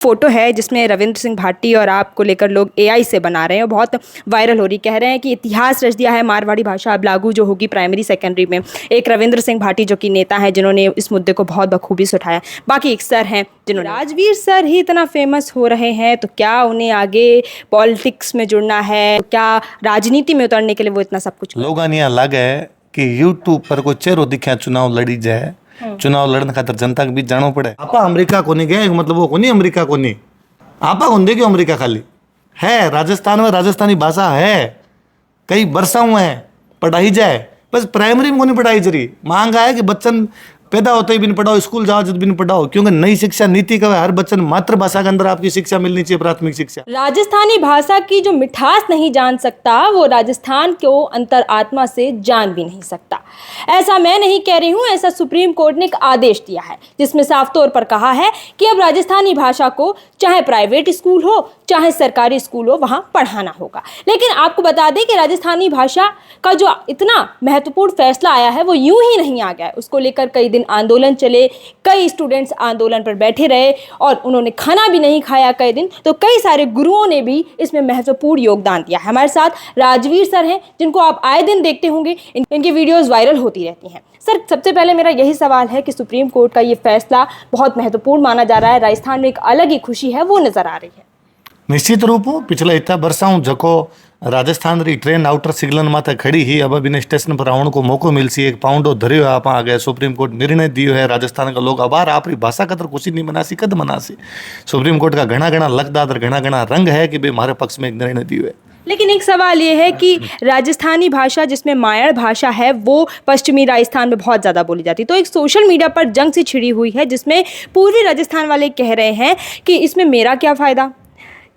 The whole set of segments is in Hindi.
फोटो है जिसमें रविंद्र सिंह भाटी और आपको लेकर लोग एआई से बना रहे हैं और बहुत वायरल हो रही। कह रहे हैं कि इतिहास रच दिया है, मारवाड़ी भाषा अब लागू जो होगी प्राइमरी सेकेंडरी में। एक रविंद्र सिंह भाटी जो कि नेता हैं जिन्होंने इस मुद्दे को बहुत बखूबी से उठाया। बाकी एक सर हैं जिन्होंने, राजवीर सर ही इतना फेमस हो रहे हैं तो क्या उन्हें आगे पॉलिटिक्स में जुड़ना है, तो क्या राजनीति में उतरने के लिए वो इतना सब कुछ। लोग यहाँ लग है कि यूट्यूब पर कोई चेहरो दिखा चुनाव लड़ी जाए, चुनाव लड़ने खातर जनता के बीच जाना पड़े। आपा अमेरिका को नहीं गए, मतलब वो कोनी अमेरिका को नहीं, आपा कौन देखे अमेरिका खाली है। राजस्थान में राजस्थानी भाषा है, कई वर्षों है पढ़ाई जाए, बस प्राइमरी में को नहीं पढ़ाई जरी। मांग है कि बच्चन पैदा होते ही भी नहीं पढ़ाओ, स्कूल जाओ जब भी नहीं पढ़ाओ, क्योंकि नई शिक्षा नीति का हर बच्चन मातृभाषा के अंदर आपकी शिक्षा मिलनी चाहिए, प्राथमिक शिक्षा। राजस्थानी भाषा की जो मिठास नहीं जान सकता वो राजस्थान को अंतरात्मा से जान भी नहीं सकता। ऐसा मैं नहीं कह रही हूँ, ऐसा सुप्रीम कोर्ट ने एक आदेश दिया है जिसमें साफ तौर पर कहा है कि अब राजस्थानी भाषा को चाहे प्राइवेट स्कूल हो चाहे सरकारी स्कूल हो वहाँ पढ़ाना होगा। लेकिन आपको बता दें कि राजस्थानी भाषा का जो इतना महत्वपूर्ण फैसला आया है वो यूं ही नहीं आ गया है। उसको लेकर कई दिन आंदोलन चले, कई स्टूडेंट्स आंदोलन पर बैठे रहे और उन्होंने खाना भी नहीं खाया कई दिन। तो कई सारे गुरुओं ने भी इसमें महत्वपूर्ण योगदान दिया है। हमारे साथ राजवीर सर हैं जिनको आप आए दिन देखते होंगे, इनकी वीडियोस वायरल होती रहती हैं। सर, सबसे पहले मेरा यही सवाल है कि सुप्रीम कोर्ट का ये फैसला बहुत महत्वपूर्ण माना जा रहा है, राजस्थान में एक अलग ही खुशी है वो नजर आ रही है। निश्चित रूप पिछले इतना वर्षों जको राजस्थान री ट्रेन आउटर सिग्नल माथे खड़ी ही, अब बिना स्टेशन पर आने को मौको मिलसी। एक पाउंडो धरियो आप आ गए, सुप्रीम कोर्ट निर्णय दियो है। राजस्थान का लोग अबार आपरी भाषा कदर खुशी नहीं मनासी, कद मनासी। सुप्रीम कोर्ट का घना घना लगदादर घना घना रंग है कि भाई हमारे पक्ष में एक निर्णय दियो है। लेकिन एक सवाल ये है कि राजस्थानी भाषा जिसमें मायड़ भाषा है वो पश्चिमी राजस्थान में बहुत ज़्यादा बोली जाती है। तो एक सोशल मीडिया पर जंग सी छिड़ी हुई है जिसमें पूर्वी राजस्थान वाले कह रहे हैं कि इसमें मेरा क्या फ़ायदा,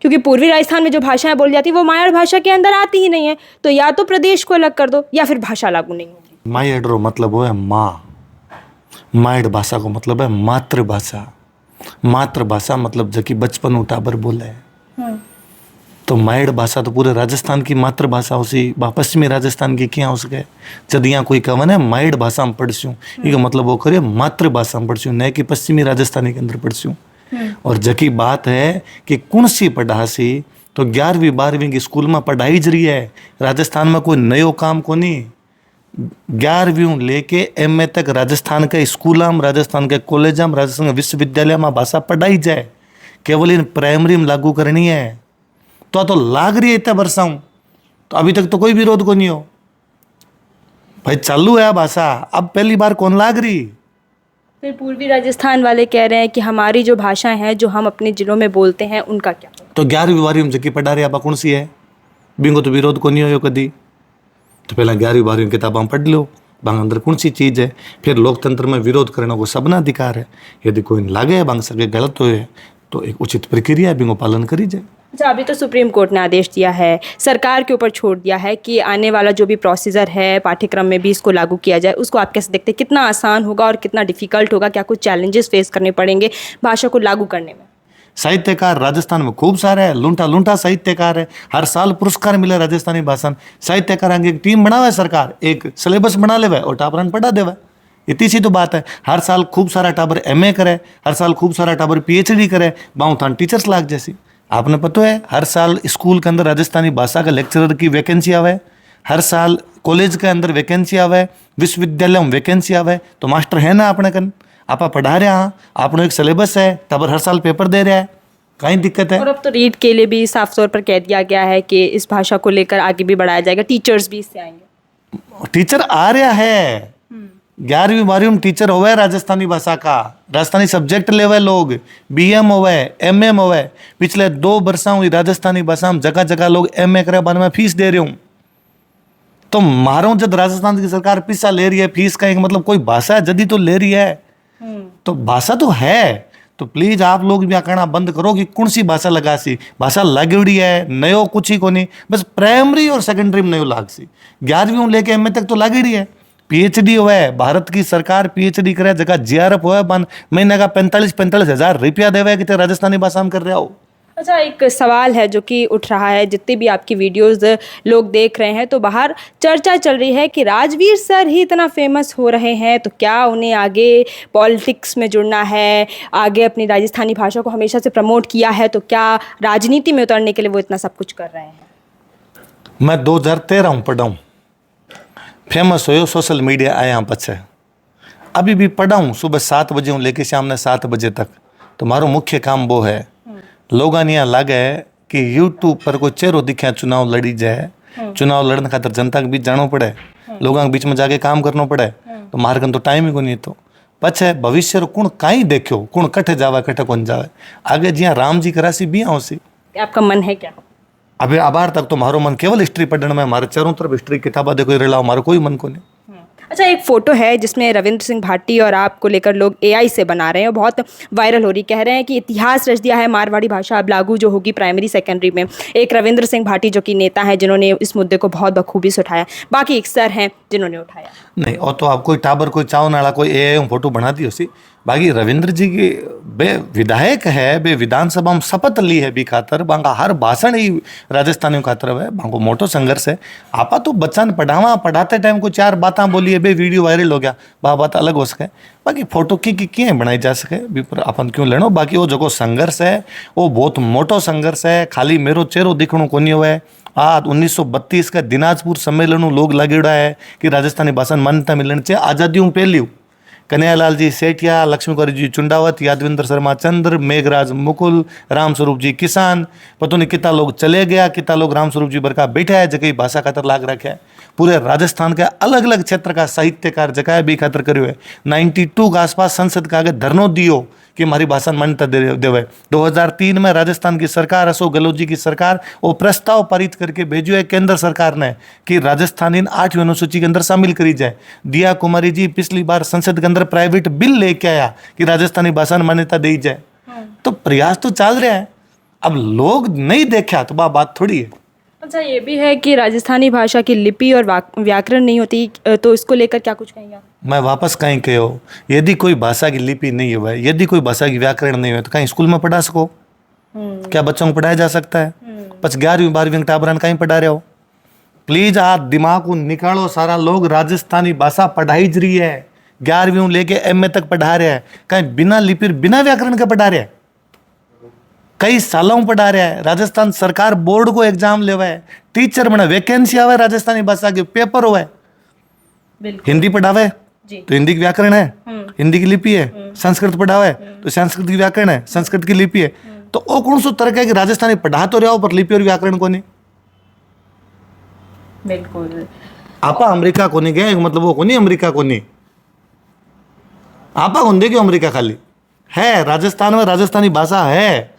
क्योंकि पूर्वी राजस्थान में जो भाषाएं बोली जाती है वो मायड़ भाषा के अंदर आती ही नहीं है। तो या तो प्रदेश को अलग कर दो या फिर भाषा लागू नहीं होगी। मायड़ मतलब वो है माँ, मायड़ भाषा को मतलब है मातृभाषा। मातृभाषा मतलब जबकि बचपन उठाबर बोले है, तो मायड़ भाषा तो पूरे राजस्थान की मातृभाषा उसी पश्चिमी राजस्थान की क्या हो सके। जब यहाँ कोई कवन है मायड़ भाषा में पढ़स्यूँ, ये मतलब वो करे मातृभाषा में पढ़स्यूँ, न कि पश्चिमी राजस्थानी के अंदर पढ़स्यूँ। और जकी बात है कि कौन सी पढ़ासी, तो 11वीं 12वीं की स्कूल में पढ़ाई जरी है। राजस्थान में कोई नयो काम को नहीं, 11वीं लेके MA तक राजस्थान के स्कूल में, राजस्थान के कॉलेज में, राजस्थान के विश्वविद्यालय में भाषा पढ़ाई जाए। केवल इन प्राइमरी में लागू करनी है तो लाग रही है इतना वर्षों, तो अभी तक तो कोई विरोध को नहीं हो भाई, चालू है भाषा। अब पहली बार कौन लाग रही। फिर पूर्वी राजस्थान वाले कह रहे हैं कि हमारी जो भाषाएं हैं जो हम अपने जिलों में बोलते हैं उनका क्या। तो 11वीं 12वीं में जबकि पढ़ा रहे आप कौन सी है, बिंगो तो विरोध को नहीं हो कदी। तो पहले 11वीं 12वीं किताब हम पढ़ लो, बांग अंदर कौन सी चीज़ है। फिर लोकतंत्र में विरोध करने को सबना अधिकार है। यदि कोई लागे बांग सके गलत हो तो एक उचित प्रक्रिया है, बिंगो पालन करी जाए। अच्छा, अभी तो सुप्रीम कोर्ट ने आदेश दिया है, सरकार के ऊपर छोड़ दिया है कि आने वाला जो भी प्रोसीजर है पाठ्यक्रम में भी इसको लागू किया जाए। उसको आप कैसे देखते हैं, कितना आसान होगा और कितना डिफिकल्ट होगा, क्या कुछ चैलेंजेस फेस करने पड़ेंगे भाषा को लागू करने में। साहित्यकार राजस्थान में खूब सारे है, लूंटा लूंटा साहित्यकार है, हर साल पुरस्कार मिले राजस्थानी भाषा। साहित्यकार की एक टीम बनावे सरकार, एक सिलेबस बना लेवे और टाबरन पढ़ा देवे। इतनी सी तो बात है। हर साल खूब सारा टाबर MA करे, हर साल खूब सारा टाबर PhD करे, बाऊ थान टीचर्स लाग जैसी। आपने पता है हर साल स्कूल के अंदर राजस्थानी भाषा का लेक्चरर की वैकेंसी आवे, हर साल कॉलेज के अंदर वैकेंसी आवे, विश्वविद्यालय में वैकेंसी आवे। तो मास्टर है ना अपने कन, आप पढ़ा रहे हैं, आपने एक सिलेबस है, टाबर हर साल पेपर दे रहा है, कहीं दिक्कत है। और अब तो रीड के लिए भी साफ तौर पर कह दिया गया है कि इस भाषा को लेकर आगे भी बढ़ाया जाएगा, टीचर्स भी इससे आएंगे। टीचर आ रहा है, 11वीं 12वीं में टीचर होवे राजस्थानी भाषा का, राजस्थानी सब्जेक्ट लेवे लोग, BM होवे MM होवे। पिछले 2 वर्षों हुई राजस्थानी भाषा में जगह जगह लोग MA करे बाद में फीस दे रहे हूँ। तो मारो जब राजस्थान की सरकार पैसा ले रही है फीस का, एक मतलब कोई भाषा जदी तो ले रही है, तो भाषा तो है। तो प्लीज आप लोग भी कहना बंद करो कि कौन सी भाषा लगा सी। भाषा लगड़ी है, नयो कुछ ही को नहीं, बस प्राइमरी और सेकेंडरी में नयो लाग सी। 11वीं लेके MA तक तो लगड़ी है। PhD हुआ है, भारत की सरकार PhD करे, जगह JRF हुआ है, महीने का 45-45 हज़ार रुपया देवे कि राजस्थानी भाषा में कर रहे हो। अच्छा, एक सवाल है जो कि उठ रहा है, जितनी भी आपकी वीडियोस लोग देख रहे हैं तो बाहर चर्चा चल रही है कि राजवीर सर ही इतना फेमस हो रहे हैं तो क्या उन्हें आगे पॉलिटिक्स में जुड़ना है, आगे अपनी राजस्थानी भाषा को हमेशा से प्रमोट किया है, तो क्या राजनीति में उतरने के लिए वो इतना सब कुछ कर रहे हैं? मैं 2013 हूँ पढ़ा हूँ, फेमस हो सोशल मीडिया आया पछे अभी भी पढ़ा हूँ, सुबह 7 बजे हूँ लेके शाम ने 7 बजे तक। तो मारो मुख्य काम वो है, लोगों ने यहाँ लगे कि यूट्यूब पर कोई चेहरो दिखे चुनाव लड़ी जाए, चुनाव लड़ने खातर जनता के बीच जाना पड़े, लोगों के बीच में जाके काम करना पड़े, तो मारे कन तो टाइम ही को नहीं। तो पछे भविष्य रो कुण काई देखो, कुण कठे जावे कठे कौन जावे, आगे जिया राम जी करासी भी आवसी। आपका मन है क्या? अभी आबार तक तो मारो मन केवल हिस्ट्री पढ़ने में, हमारे चारों तरफ हिस्ट्री किताबा देखो रिलाओ, मारो कोई मन को नहीं। अच्छा, एक फ़ोटो है जिसमें रविंद्र सिंह भाटी और आपको लेकर लोग एआई से बना रहे हैं और बहुत वायरल हो रही, कह रहे हैं कि इतिहास रच दिया है, मारवाड़ी भाषा अब लागू जो होगी प्राइमरी सेकेंडरी में। एक रविंद्र सिंह भाटी जो कि नेता हैं जिन्होंने इस मुद्दे को बहुत बखूबी से उठाया, बाकी एक सर हैं जिन्होंने उठाया नहीं। और तो आप कोई टाबर कोई चाव नाला कोई एआई फोटो बना दी उसी, बाकी रविंद्र जी की बे विधायक है, बे विधानसभा में शपथ ली है भी खातर, बांगा हर भाषण ही राजस्थानियों खातर है, बांगो मोटो संघर्ष है। आपा तो बच्चा ने पढ़ाते टाइम को 4 बातें बोली है, बे वीडियो वायरल हो गया, बात अलग हो सके, बाकी फोटो की बनाई जा सके भी पर अपन क्यों लेनो। बाकी वो जो संघर्ष है वो बहुत मोटो संघर्ष है, खाली मेरो चेहरो दिखणो कोनी हुए। आज 1932 का दिनाजपुर सम्मेलन लोग लगेड़ा है कि राजस्थानी भाषा मान्यता मिलनी चाहिए। आज़ादी पहली कन्हैयालाल जी सेठिया, लक्ष्मी कुमारी जी चुंडावत, यादविंद्र शर्मा चंद्र, मेघराज मुकुल, रामस्वरूप जी किसान, पता नहीं कितना लोग चले गया, कितना लोग रामस्वरूप जी बरका बैठा है, जगह भाषा खातर लाग रखे है। पूरे राजस्थान के अलग अलग क्षेत्र का साहित्यकार जगह भी खातर करो है। 92 के आसपास संसद का आगे धरनो दियो कि हमारी भाषा मान्यता देवे। 2003 में राजस्थान की सरकार, अशोक गहलोत जी की सरकार, वो प्रस्ताव पारित करके भेजो है केंद्र सरकार ने कि राजस्थानी 8वीं अनुसूची के अंदर शामिल करी जाए। दिया कुमारी जी पिछली बार संसद के अंदर प्राइवेट बिल लेके आया कि राजस्थानी भाषा में मान्यता दी जाए। तो प्रयास तो चल रहा है, अब लोग नहीं देखा तो बात थोड़ी है। अच्छा, ये भी है कि राजस्थानी भाषा की लिपि और व्याकरण नहीं होती, तो इसको लेकर क्या कुछ कहेंगे आप? मैं वापस कहीं कहो, यदि कोई भाषा की लिपि नहीं हुआ, यदि कोई भाषा की व्याकरण नहीं हुआ तो कहीं स्कूल में पढ़ा सको? क्या बच्चों को पढ़ाया जा सकता है? बस 11वीं 12वीं टाबरान कहीं पढ़ा रहे हो? प्लीज आप दिमाग को निकालो, सारा लोग राजस्थानी भाषा पढ़ाई ज रही है, 11वीं लेके MA तक पढ़ा रहे हैं, कहीं बिना लिपि बिना व्याकरण का पढ़ा रहे हैं, कई सालों पढ़ा रहा है। राजस्थान सरकार बोर्ड को एग्जाम लेवा है, टीचर बना, वैकेंसी आवे राजस्थानी भाषा के, पेपर हुआ है, हिंदी पढ़ावे तो हिंदी की व्याकरण है, हिंदी की लिपि है, संस्कृत पढ़ावे तो संस्कृत की व्याकरण है, संस्कृत की लिपि है। तो वो कौन सा तर्क है कि राजस्थानी पढ़ा तो रहा हो पर लिपि और व्याकरण को नहीं? बिल्कुल। आपा अमेरिका को नहीं गए, मतलब वो को नहीं अमेरिका को नहीं, आपा कौन देखियो अमेरिका खाली है, राजस्थान में राजस्थानी भाषा है,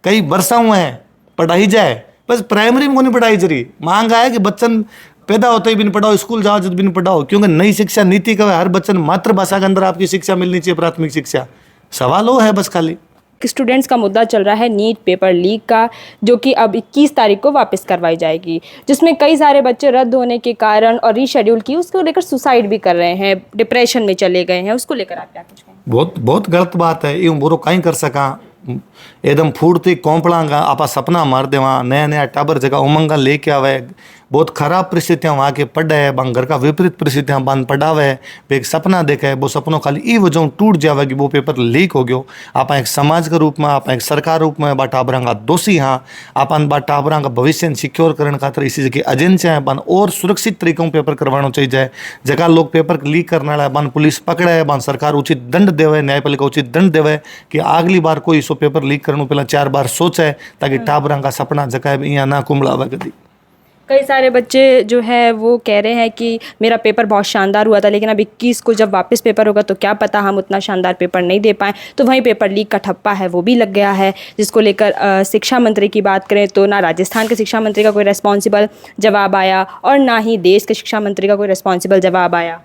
कई वर्षा हुए हैं, पढ़ाई जाए, बस प्राइमरी में को नहीं पढ़ाई जा रही। मांग है कि बच्चन पैदा होते ही भी नहीं पढ़ाओ, स्कूल जाओ जब भी नहीं पढ़ाओ, क्योंकि नई शिक्षा नीति का हर बच्चन मातृभाषा के अंदर आपकी शिक्षा मिलनी चाहिए, प्राथमिक शिक्षा। सवाल वो है बस खाली। स्टूडेंट्स का मुद्दा चल रहा है नीट पेपर लीक का, जो कि अब 21 तारीख को वापस करवाई जाएगी, जिसमें कई सारे बच्चे रद्द होने के कारण और रीशेड्यूल की उसको लेकर सुसाइड भी कर रहे हैं, डिप्रेशन में चले गए हैं। उसको लेकर आप क्या कुछ कहेंगे? बहुत गलत बात है, यूँ बुरो कहीं कर सका, एकदम फूटती कोंपड़ांगा आपा सपना मार दे, वहाँ नया नया टाबर जगह उमंगा लेके आवे, बहुत खराब परिस्थितियाँ वहाँ के पढ़े है, बंग घर का विपरीत परिस्थितियाँ बंद पढ़ावे, एक सपना देखे, वो सपनों खाली ई वजह टूट जावे कि वो पेपर लीक हो गयो। आप एक समाज के रूप में, आप एक सरकार रूप में बा टाबरांगा दोषी हाँ, अपन बा टाबरांगा भविष्य सिक्योर करने खातर इसी जगह एजेंसियाँ हैं बन और सुरक्षित तरीकों पेपर करवाना चाहिए। जगह लोग पेपर लीक करने वाला बन पुलिस पकड़े है, बन सरकार उचित दंड देवे, न्यायपालिका उचित दंड देवे कि अगली बार कोई सो पेपर लीक करने पहला 4 बार सोचे, ताकि टाबरांगा सपना जगह यहाँ ना कुंबड़ावे कभी। कई सारे बच्चे जो है वो कह रहे हैं कि मेरा पेपर बहुत शानदार हुआ था, लेकिन अब 21 को जब वापस पेपर होगा तो क्या पता हम उतना शानदार पेपर नहीं दे पाएँ। तो वहीं पेपर लीक का ठप्पा है वो भी लग गया है, जिसको लेकर शिक्षा मंत्री की बात करें तो ना राजस्थान के शिक्षा मंत्री का कोई रिस्पॉन्सिबल जवाब आया और ना ही देश के शिक्षा मंत्री का कोई रिस्पॉन्सिबल जवाब आया।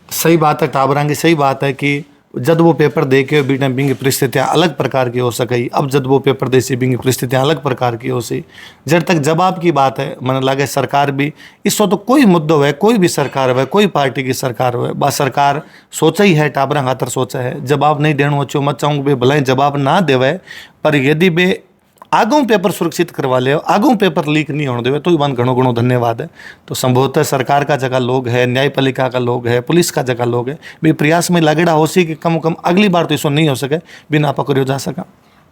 सही बात है टाबरांगी, सही बात है कि जब वो पेपर दे के बीटा बिंग परिस्थितियाँ अलग प्रकार की हो सकी, अब जब वो पेपर दे सी बिंग परिस्थितियाँ अलग प्रकार की हो सी, जब तक जवाब की बात है मन लगे सरकार भी इसको तो कोई मुद्दो है, कोई भी सरकार है, कोई पार्टी की सरकार हो, बस सरकार सोचा ही है टाबरा खातर सोचा है, जवाब नहीं देना हो मत चाहूँगा भले जवाब ना देवे, पर यदि बे आगू पेपर सुरक्षित करवा ले, आगू पेपर लीक नहीं होने देवे, तो ही बान घणो घणो धन्यवाद है। तो संभवतः सरकार का जगह लोग है, न्यायपालिका का लोग है, पुलिस का जगह लोग है, भी प्रयास में लगेड़ा हो सी कि कम कम अगली बार तो इसो नहीं हो सके, बिना पकड़ो जा सका।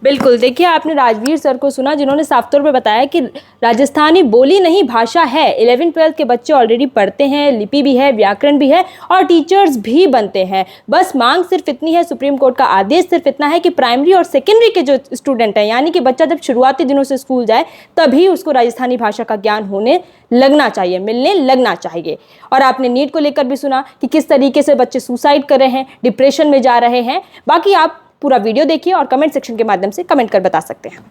बिल्कुल, देखिए आपने राजवीर सर को सुना जिन्होंने साफ तौर पे बताया कि राजस्थानी बोली नहीं भाषा है। 11वीं-12वीं के बच्चे ऑलरेडी पढ़ते हैं, लिपि भी है, व्याकरण भी है और टीचर्स भी बनते हैं। बस मांग सिर्फ इतनी है, सुप्रीम कोर्ट का आदेश सिर्फ इतना है कि प्राइमरी और सेकेंडरी के जो स्टूडेंट हैं, यानी कि बच्चा जब शुरुआती दिनों से स्कूल जाए तभी उसको राजस्थानी भाषा का ज्ञान होने लगना चाहिए, मिलने लगना चाहिए। और आपने नीट को लेकर भी सुना कि किस तरीके से बच्चे सुसाइड कर रहे हैं, डिप्रेशन में जा रहे हैं। बाकी आप पूरा वीडियो देखिए और कमेंट सेक्शन के माध्यम से कमेंट कर बता सकते हैं।